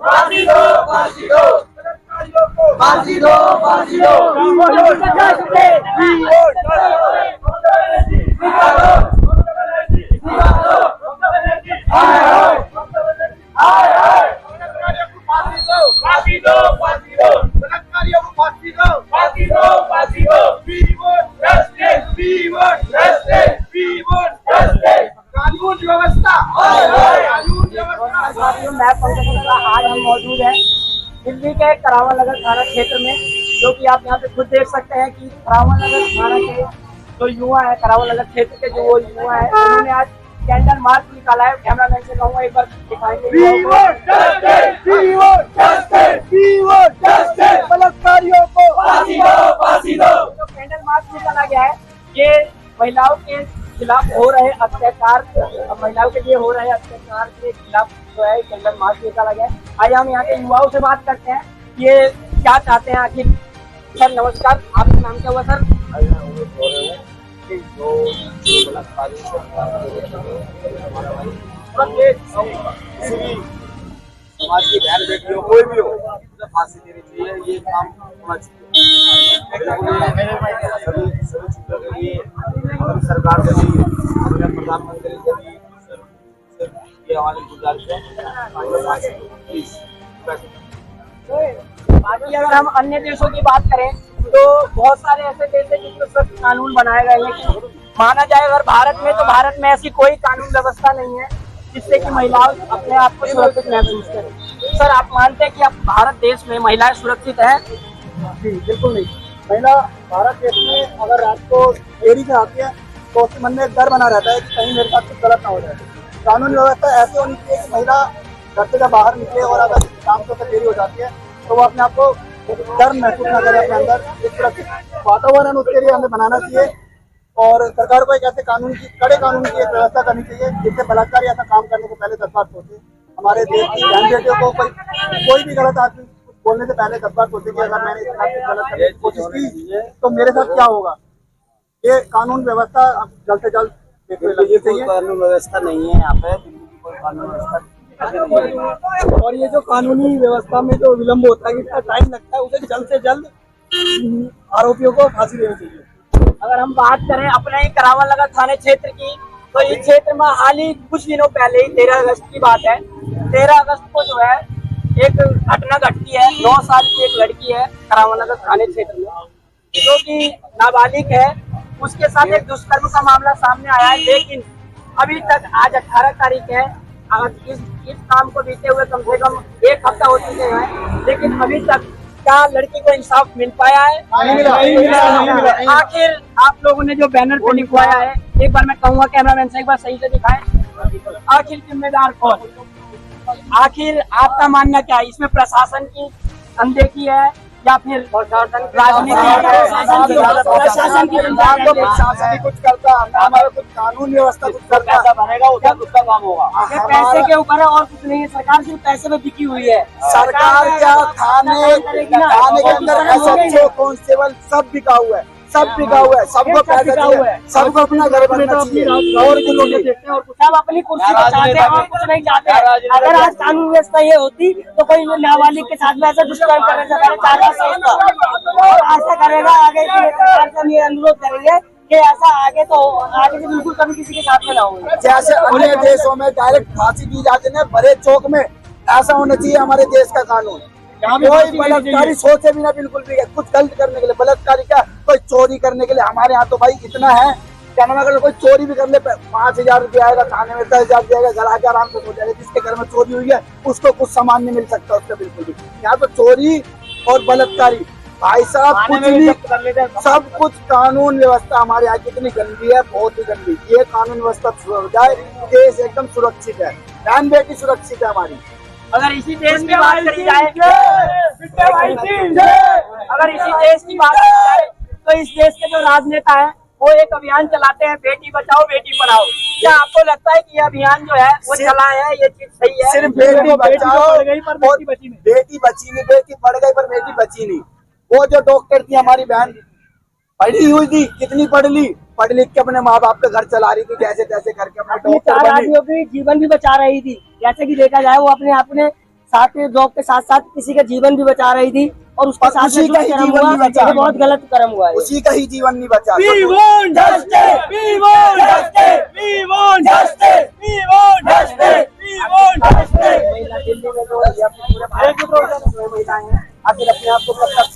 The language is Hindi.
फांसी दो, फांसी दो, फांसी दो, फांसी दो, कानून व्यवस्था। मैं पंकज मिश्रा, आज हम मौजूद हैं दिल्ली के करावल नगर थाना क्षेत्र में, जो कि आप यहाँ पे खुद देख सकते हैं कि करावल नगर थाना के जो युवा है, करावल नगर क्षेत्र के जो वो युवा है, उन्होंने आज कैंडल मार्च निकाला है। कैमरामैन से कहूँगा एक बार दिखाएंगे। बलात्कारियों को फांसी दो, फांसी दो। जो कैंडल मार्च निकाला गया है, ये महिलाओं के खिलाफ हो रहे अत्याचार, महिलाओं के लिए हो रहे अत्याचार के खिलाफ जो है कैंडल मार्च निकाला गया है। आइए हम यहाँ के युवाओं से बात करते हैं, ये क्या चाहते हैं आखिर। सर नमस्कार, आपका नाम क्या हुआ सर? समाज की बहन बेटी हो, कोई भी हो, उसे फांसी देनी चाहिए। ये काम होना चाहिए। सभी चीजों के लिए सरकार से भी, प्रधानमंत्री से भी ये हमारी गुजारिश है। बाकी अगर हम अन्य देशों की बात करें तो बहुत सारे ऐसे देश हैं जिसमें सख्त कानून बनाए गए हैं, लेकिन माना जाए अगर भारत में, तो भारत में ऐसी कोई कानून व्यवस्था नहीं है जिससे कि महिलाएं अपने आप को सुरक्षित महसूस करें। सर आप मानते हैं कि अब भारत देश में महिलाएं सुरक्षित हैं? जी बिल्कुल नहीं। महिला भारत देश में अगर रात को देरी से आती है तो उसके मन में एक डर बना रहता है कि कहीं मेरे साथ कुछ गलत ना हो जाए। कानून व्यवस्था ऐसी होनी चाहिए कि महिला घर से जब बाहर निकले और अगर काम से देरी हो जाती है तो वो अपने आप को डर महसूस ना करे, अपने अंदर एक सुरक्षित वातावरण उसके लिए हमें बनाना चाहिए। और सरकार को एक ऐसे कानून की, कड़े कानून की एक व्यवस्था करनी चाहिए जिससे बलात्कारी ऐसा काम करने से पहले 10 बार सोचे। हमारे देश की बहन बेटियों को कोई भी गलत आदमी बोलने से पहले 10 बार सोचे कि अगर मैंने इस बात को गलत करने की कोशिश की तो मेरे साथ क्या होगा। ये कानून व्यवस्था जल्द से जल्द दिल्ली की कोई कानून व्यवस्था नहीं है यहाँ पे। दिल्ली की कोई कानून व्यवस्था और ये जो कानूनी व्यवस्था में जो विलम्ब होता है, कितना टाइम लगता है, उसे जल्द से जल्द आरोपियों को फांसी देनी चाहिए। अगर हम बात करें अपने ही करावल नगर थाने क्षेत्र की, तो इस क्षेत्र में हाल ही कुछ दिनों पहले ही 13 अगस्त की बात है, 13 अगस्त को जो है एक घटना घटती है। 9 साल की एक लड़की है करावल नगर थाने क्षेत्र में, जो कि नाबालिग है, उसके साथ एक दुष्कर्म का मामला सामने आया है। लेकिन अभी तक, आज 18 तारीख है, इस काम को बीते हुए कम से कम 1 हफ्ता हो चुके हैं, लेकिन अभी तक क्या लड़की को इंसाफ मिल पाया है? नहीं मिला। आखिर आप लोगों ने जो बैनर पे लिखवाया है, एक बार मैं कहूँगा कैमरामैन से एक बार सही से दिखाएं, आखिर जिम्मेदार कौन? आखिर आपका मानना क्या है, इसमें प्रशासन की अनदेखी है या फिर राजनीति? प्रशासन ही कुछ करता, हमारा कुछ कानून व्यवस्था कुछ करता बनेगा, उसका उसका काम होगा। ये पैसे के ऊपर है और कुछ नहीं है। सरकार सिर्फ पैसे में बिकी हुई है। सरकार क्या, थाने के अंदर SHO कांस्टेबल सब बिका हुआ है, सब बिका हुआ है। सबको पैसा चाहिए, सबको अपना घर बनना चाहिए और कुछ नहीं। सब अपनी कुर्सी को चाहते हैं और कुछ नहीं चाहते। अगर आज कानून व्यवस्था ये होती तो कोई नाबालिग के साथ में ऐसा दुष्कर्म करने से पहले 4 बार सोचता और ऐसा करेगा। आगे की सरकार से हम ये अनुरोध करेंगे कि ऐसा आगे से बिल्कुल कभी किसी के साथ में ना हो। जैसे अन्य देशों में डायरेक्ट फांसी दी जाती है बड़े चौक में, ऐसा होना चाहिए हमारे देश का कानून। कोई बलात्कारी सोचे भी ना बिल्कुल भी कुछ गलत करने के लिए। बलात्कारी क्या, कोई चोरी करने के लिए। हमारे यहाँ तो भाई इतना है, क्या नाम, अगर कोई चोरी भी कर ले 5,000 रुपया आएगा, थाने में 10,000 जाएगा, घर आके आराम से हो जाएगा। जिसके घर में चोरी हुई है उसको कुछ सामान नहीं मिल सकता उसका बिल्कुल भी। यहाँ तो चोरी और बलात्कारी भाई साहब कुछ नहीं, सब कुछ। कानून व्यवस्था हमारे यहाँ कितनी गंदी है, बहुत ही गंदी। ये कानून व्यवस्था हो जाए, देश एकदम सुरक्षित है, बहन बेटी सुरक्षित है हमारी। अगर इसी देश की बात करी जाए, तो इस देश के जो राजनेता है वो एक अभियान चलाते हैं, बेटी बचाओ बेटी पढ़ाओ। क्या आपको लगता है कि ये अभियान जो है वो चला है, ये चीज सही है? सिर्फ बेटी बचाओ, बेटी बची नहीं, बेटी पढ़ गई पर बेटी बची नहीं। वो जो डॉक्टर थी हमारी बहन, पढ़ी हुई थी, कितनी पढ़ लिख के अपने माँ बाप का घर चला रही थी, जैसे तैसे करके अपने डॉक्टर बनी, की जीवन भी बचा रही थी। जैसे कि देखा जाए वो अपने साथ में जॉब के साथ साथ किसी का जीवन भी बचा रही थी और उसके और साथ उसी में जो का ही कर्म जीवन हुआ भी बचा। ये बहुत गलत कर्म हुआ है। उसी का ही जीवन नहीं बचा। We want justice! We want justice! We want justice! We want justice! We want justice! महिला दिल्ली में जो या फिर पूरे भारत में जो महिलाएं हैं आखिर अपने आप को कब तक